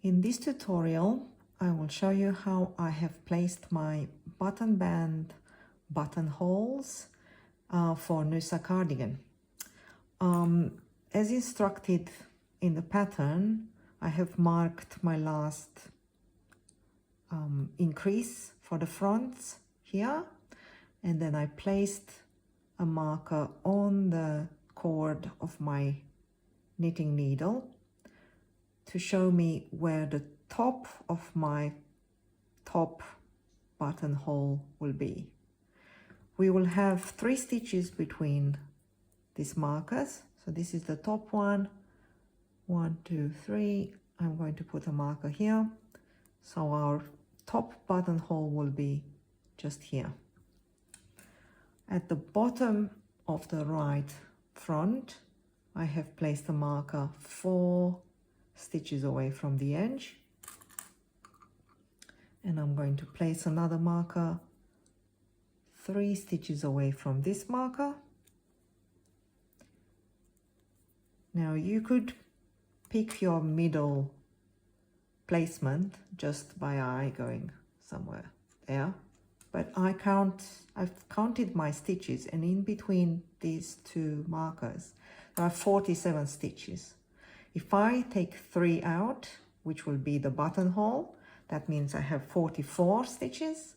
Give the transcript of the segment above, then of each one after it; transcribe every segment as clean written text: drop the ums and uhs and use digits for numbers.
In this tutorial, I will show you how I have placed my button band buttonholes for Nusa cardigan. As instructed in the pattern, I have marked my last increase for the fronts here, and then I placed a marker on the cord of my knitting needle to show me where the top of my top buttonhole will be. We will have 3 stitches between these markers. So this is the top one. 1, 2, 3. I'm going to put a marker here. So our top buttonhole will be just here. At the bottom of the right front, I have placed a marker 4 stitches away from the edge, and I'm going to place another marker 3 stitches away from this marker. Now you could pick your middle placement just by eye, going somewhere there, but I've counted my stitches, and in between these 2 markers there are 47 stitches. If I take 3 out, which will be the buttonhole, that means I have 44 stitches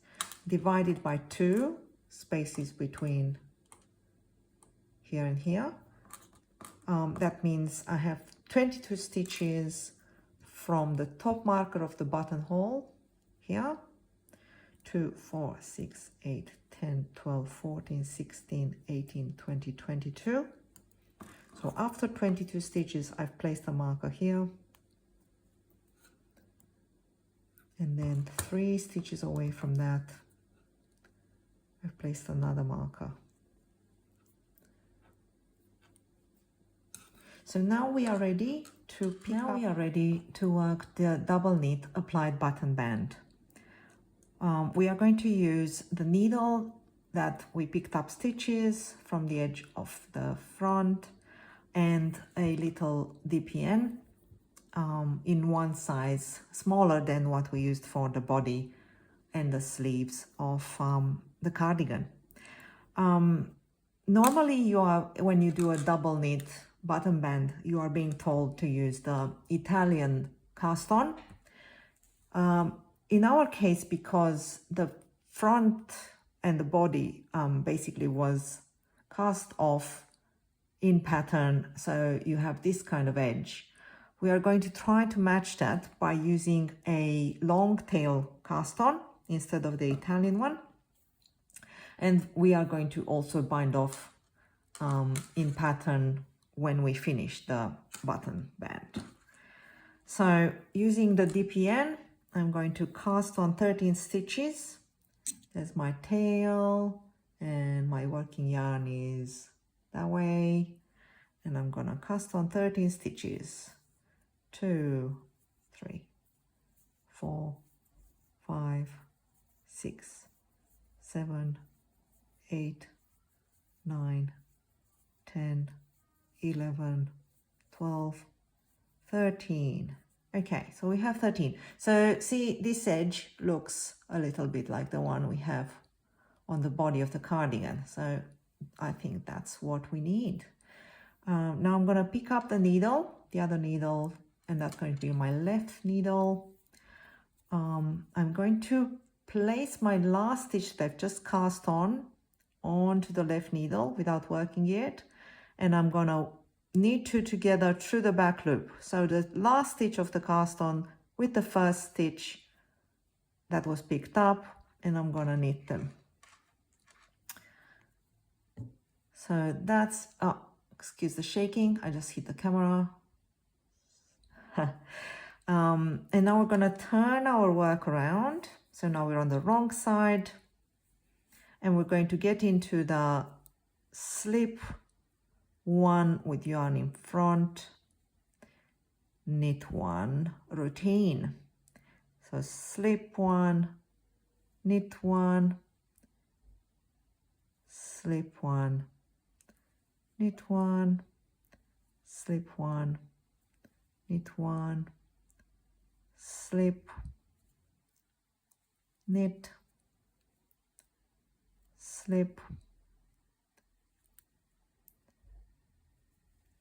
divided by 2 spaces between here and here. That means I have 22 stitches from the top marker of the buttonhole here to 4, 6, 8, 10, 12, 14, 16, 18, 20, 22. So after 22 stitches, I've placed a marker here, and then 3 stitches away from that, I've placed another marker. So now we are ready to work the double knit applied button band. We are going to use the needle that we picked up stitches from the edge of the front, and a little DPN in one size smaller than what we used for the body and the sleeves of the cardigan. Normally when you do a double knit button band, you are being told to use the Italian cast on. In our case, because the front and the body basically was cast off in pattern, so you have this kind of edge, we are going to try to match that by using a long tail cast on instead of the Italian one, and we are going to also bind off in pattern when we finish the button band. So using the DPN, I'm going to cast on 13 stitches. There's my tail, and my working yarn is that way, and I'm gonna cast on 13 stitches. 2, 3, 4, 5, 6, 7, 8, 9, 10, 11, 12, 13. Okay, so we have 13. So see, this edge looks a little bit like the one we have on the body of the cardigan. So I think that's what we need. Now I'm going to pick up the needle, the other needle, and that's going to be my left needle. I'm going to place my last stitch that I've just cast on onto the left needle without working it, and I'm going to knit 2 together through the back loop. So the last stitch of the cast on with the first stitch that was picked up, and I'm going to knit them. So that's, oh, excuse the shaking, I just hit the camera. And now we're going to turn our work around. So now we're on the wrong side, and we're going to get into the slip 1 with yarn in front, knit 1 routine. So slip 1, knit 1, slip 1, knit 1, slip 1, knit 1, slip, knit, slip,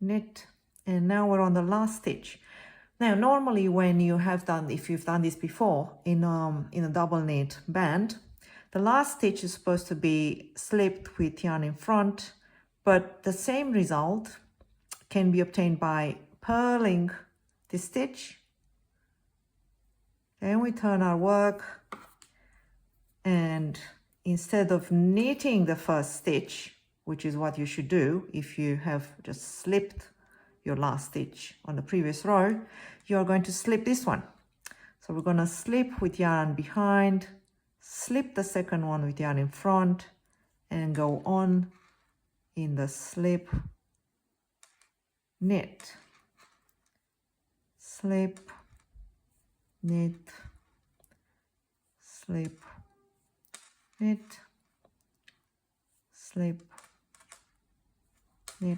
knit, and now we're on the last stitch. Now normally when you have done, if you've done this before in a double knit band, the last stitch is supposed to be slipped with yarn in front, but the same result can be obtained by purling this stitch. Then we turn our work, and instead of knitting the first stitch, which is what you should do if you have just slipped your last stitch on the previous row, you're going to slip this one. So we're going to slip with yarn behind, slip the second one with yarn in front, and go on in the slip, knit, slip, knit, slip, knit, slip, knit,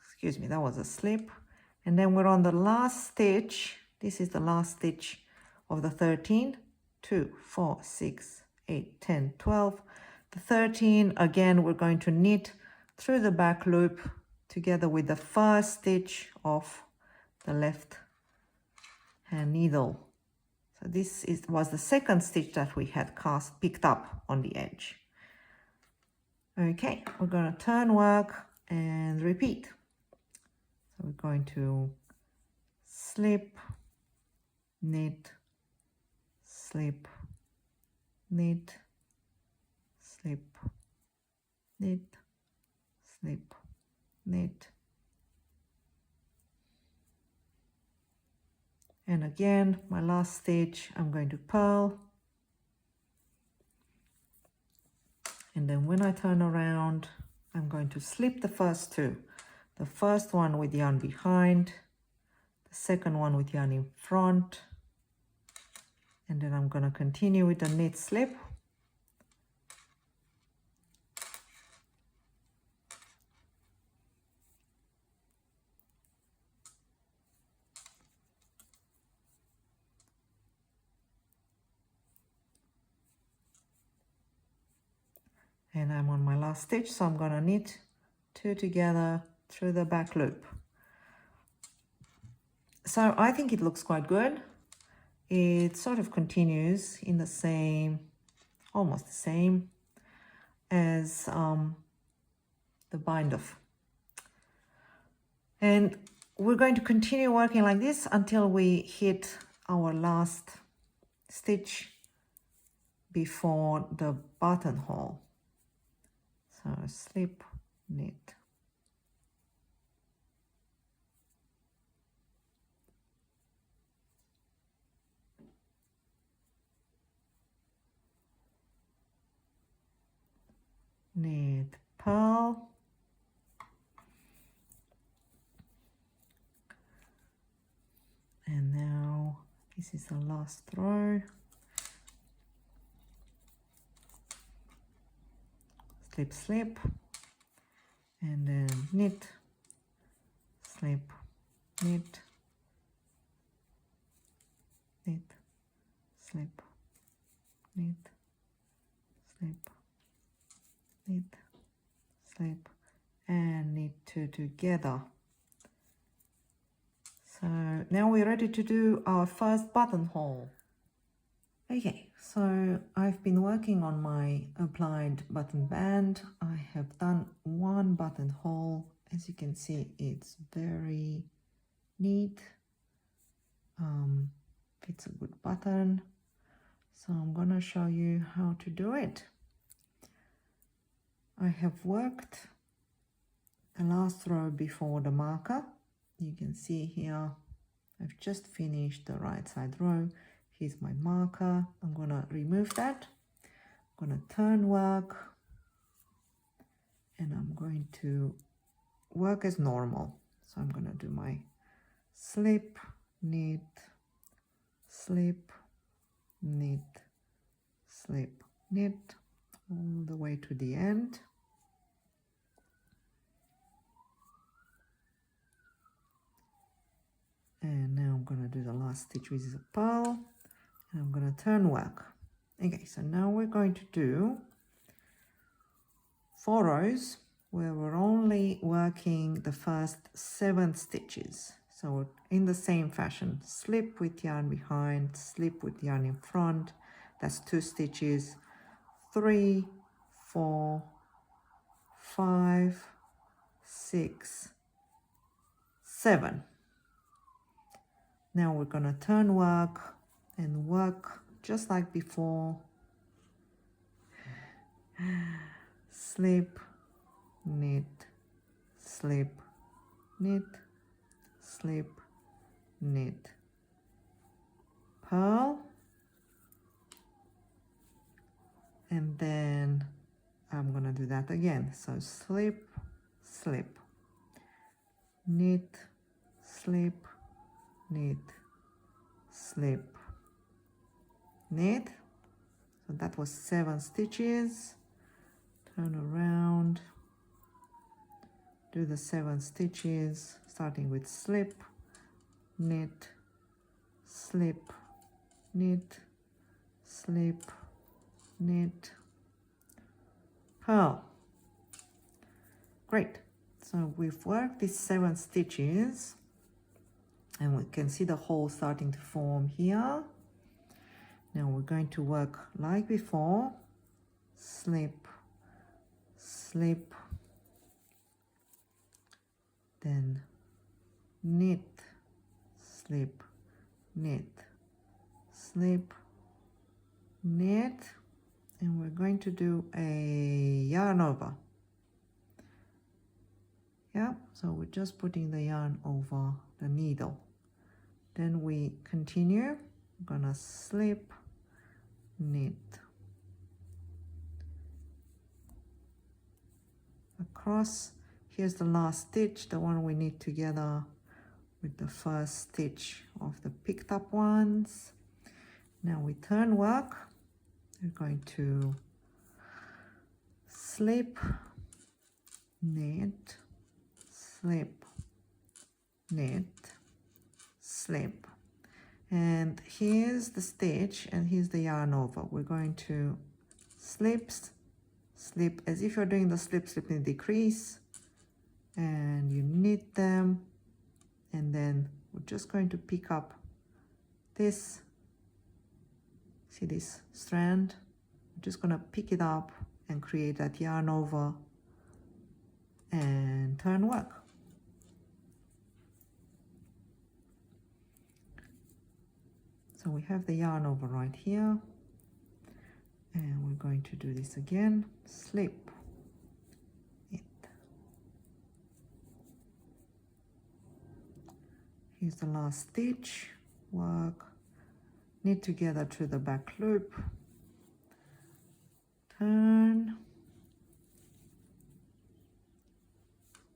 excuse me, that was a slip. And then we're on the last stitch. This is the last stitch of the 13. 2, 4, 6, 8, 10, 12. The 13, again, we're going to knit through the back loop together with the first stitch of the left hand needle. So this was the second stitch that we had picked up on the edge. Okay, we're going to turn work and repeat. So we're going to slip, knit, slip, knit, slip, knit, slip, knit. And again, my last stitch, I'm going to purl. And then when I turn around, I'm going to slip the first two. The first one with yarn behind, the second one with yarn in front, and then I'm going to continue with the knit slip. And I'm on my last stitch, so I'm going to knit two together through the back loop. So I think it looks quite good. It sort of continues in the same, almost the same as the bind off. And we're going to continue working like this until we hit our last stitch before the buttonhole. So slip, knit. Knit, purl, and now this is the last row. Slip, slip, and then knit, slip, knit, knit, slip, knit, slip, knit, slip, and knit two together. So now we're ready to do our first buttonhole. Okay, so I've been working on my applied button band. I have done one buttonhole. As you can see, it's very neat. It's a good button. So I'm gonna show you how to do it. I have worked the last row before the marker. You can see here, I've just finished the right side row. Here's my marker. I'm gonna remove that. I'm gonna turn work, and I'm going to work as normal. So I'm gonna do my slip, knit, slip, knit, slip, knit, all the way to the end. I'm going to do the last stitch, which is a pearl, and I'm going to turn work. Okay, so now we're going to do 4 rows where we're only working the first 7 stitches. So in the same fashion, slip with yarn behind, slip with yarn in front, that's 2 stitches, 3, 4, 5, 6, 7. Now we're going to turn work and work just like before. Slip, knit, slip, knit, slip, knit, purl, and then I'm gonna do that again. So slip, slip, knit, slip, knit, slip, knit. So that was 7 stitches. Turn around, do the 7 stitches, starting with slip, knit, slip, knit, slip, knit, purl. Great. So we've worked these 7 stitches and we can see the hole starting to form here. Now we're going to work like before, slip, slip, then knit, slip, knit, slip, knit, and we're going to do a yarn over. Yeah, so we're just putting the yarn over the needle. Then we continue, we're gonna slip, knit, across. Here's the last stitch, the one we knit together with the first stitch of the picked up ones. Now we turn work. We're going to slip, knit, slip, knit, slip. And here's the stitch and here's the yarn over. We're going to slip, slip, as if you're doing the slip, slip, knit, decrease, and you knit them, and then we're just going to pick up this, see this strand, we're just going to pick it up and create that yarn over and turn work. So we have the yarn over right here, and we're going to do this again, slip, knit. Here's the last stitch, work, knit together to the back loop, turn,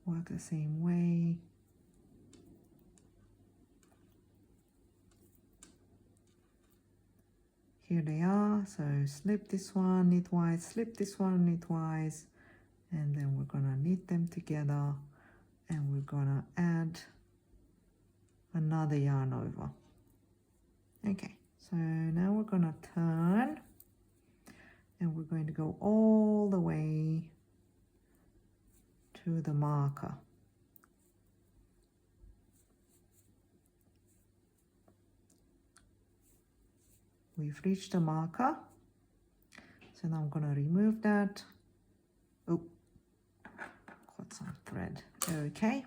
work the same way, here they are. So slip this one knitwise, slip this one knitwise, and then we're gonna knit them together, and we're gonna add another yarn over. Okay, so now we're gonna turn, and we're going to go all the way to the marker. We've reached the marker, so now I'm gonna remove that. Oh, got some thread. Okay,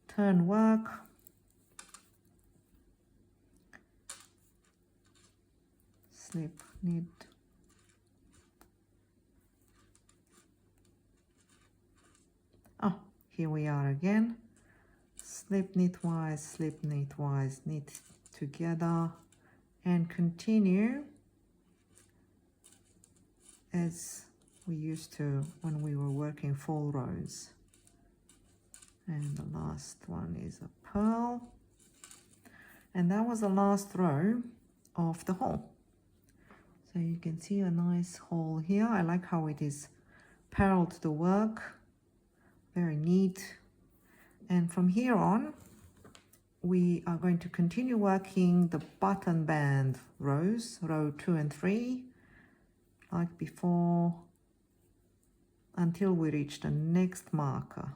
turn work, slip, knit, oh, here we are again, slip knitwise, slip knitwise, knit together, and continue as we used to when we were working full rows. And the last one is a purl, and that was the last row of the hole. So you can see a nice hole here. I like how it is parallel to the work, very neat. And from here on we are going to continue working the button band rows, row 2 and 3, like before, until we reach the next marker.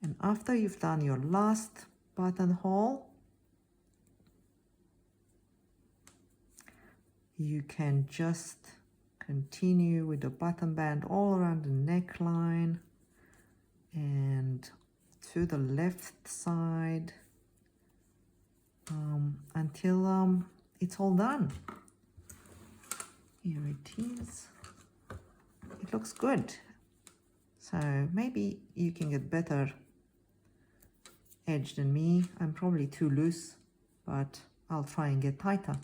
And after you've done your last buttonhole, you can just continue with the button band all around the neckline and to the left side until it's all done. Here it is. It looks good. So maybe you can get better edge than me. I'm probably too loose, but I'll try and get tighter.